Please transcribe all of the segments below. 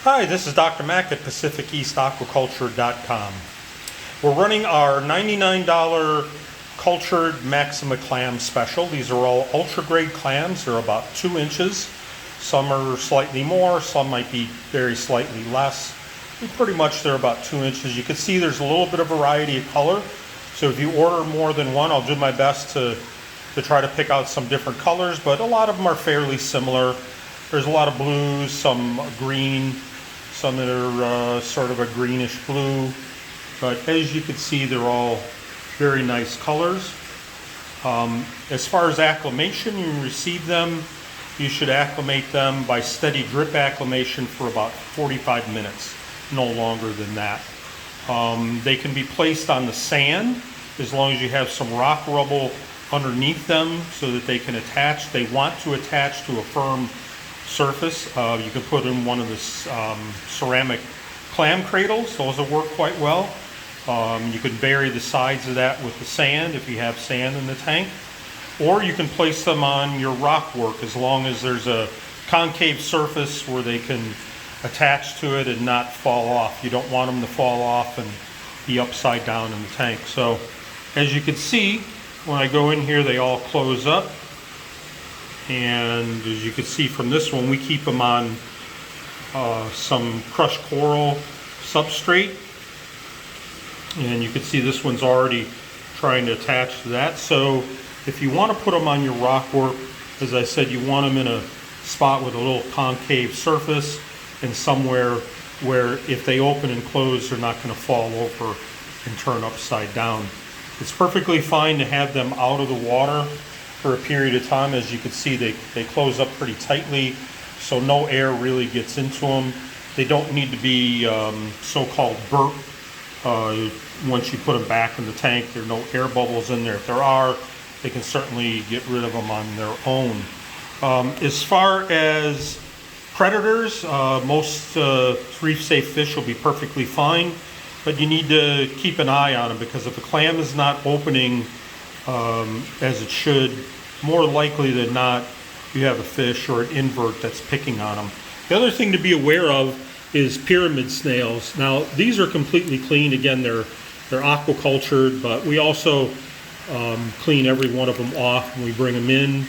Hi, this is Dr. Mack at PacificEastAquaculture.com. We're running our $99 cultured Maxima clam special. These are all ultra grade clams. They're about 2 inches. Some are slightly more, some might be very slightly less. And pretty much they're about 2 inches. You can see there's a little bit of variety of color. So if you order more than one, I'll do my best to try to pick out some different colors, but a lot of them are fairly similar. There's a lot of blues, some green, some that are sort of a greenish blue. But as you can see, they're all very nice colors. As far as acclimation, you receive them, you should acclimate them by steady drip acclimation for about 45 minutes, no longer than that. They can be placed on the sand as long as you have some rock rubble underneath them so that they can attach. They want to attach to a firm surface. You can put in one of the ceramic clam cradles. Those will work quite well. You can bury the sides of that with the sand if you have sand in the tank. Or you can place them on your rock work as long as there's a concave surface where they can attach to it and not fall off. You don't want them to fall off and be upside down in the tank. So as you can see, when I go in here, they all close up. And as you can see from this one, we keep them on some crushed coral substrate. And you can see this one's already trying to attach to that. So if you want to put them on your rock work, as I said, you want them in a spot with a little concave surface and somewhere where if they open and close, they're not going to fall over and turn upside down. It's perfectly fine to have them out of the water for a period of time. As you can see, they close up pretty tightly, so no air really gets into them. They don't need to be so-called burnt once you put them back in the tank. There are no air bubbles in there. If there are, they can certainly get rid of them on their own. As far as predators, most reef-safe fish will be perfectly fine, but you need to keep an eye on them, because if a clam is not opening as it should, more likely than not you have a fish or an invert that's picking on them. The other thing to be aware of is pyramid snails. Now these are completely clean. Again, they're aquacultured, but we also clean every one of them off when we bring them in.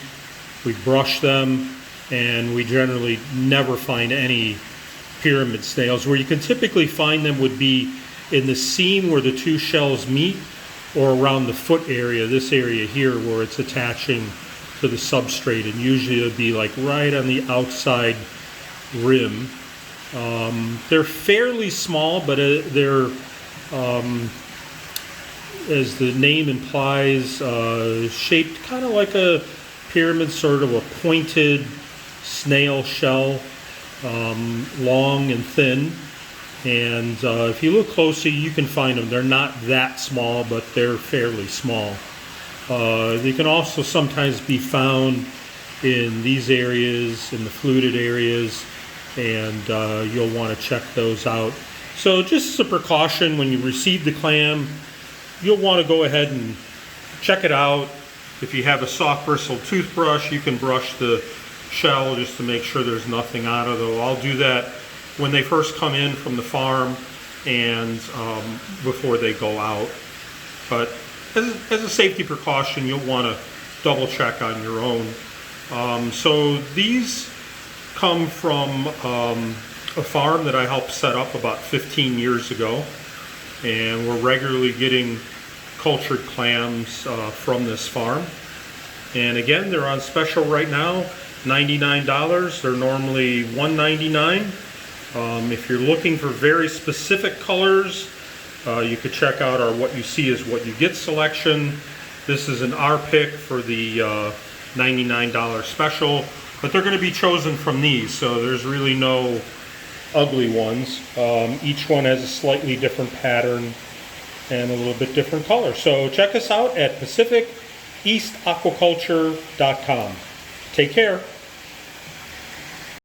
We brush them, and we generally never find any pyramid snails. Where you can typically find them would be in the seam where the two shells meet, or around the foot area, this area here where it's attaching to the substrate, and usually it'll be like right on the outside rim. They're fairly small, but they're, as the name implies, shaped kind of like a pyramid, sort of a pointed snail shell, long and thin. And if you look closely, you can find them. They're not that small, but they're fairly small. They can also sometimes be found in these areas, in the fluted areas, and you'll want to check those out. So just as a precaution, when you receive the clam, you'll want to go ahead and check it out. If you have a soft bristled toothbrush, you can brush the shell just to make sure there's nothing on it. Though I'll do that when they first come in from the farm and before they go out. But as a safety precaution, you'll want to double check on your own. So these come from a farm that I helped set up about 15 years ago, and we're regularly getting cultured clams from this farm. And again, they're on special right now, $99. They're normally $199. If you're looking for very specific colors, you could check out our What You See Is What You Get selection. This is an R pick for the $99 special, but they're going to be chosen from these, so there's really no ugly ones. Each one has a slightly different pattern and a little bit different color. So check us out at PacificEastAquaculture.com. Take care.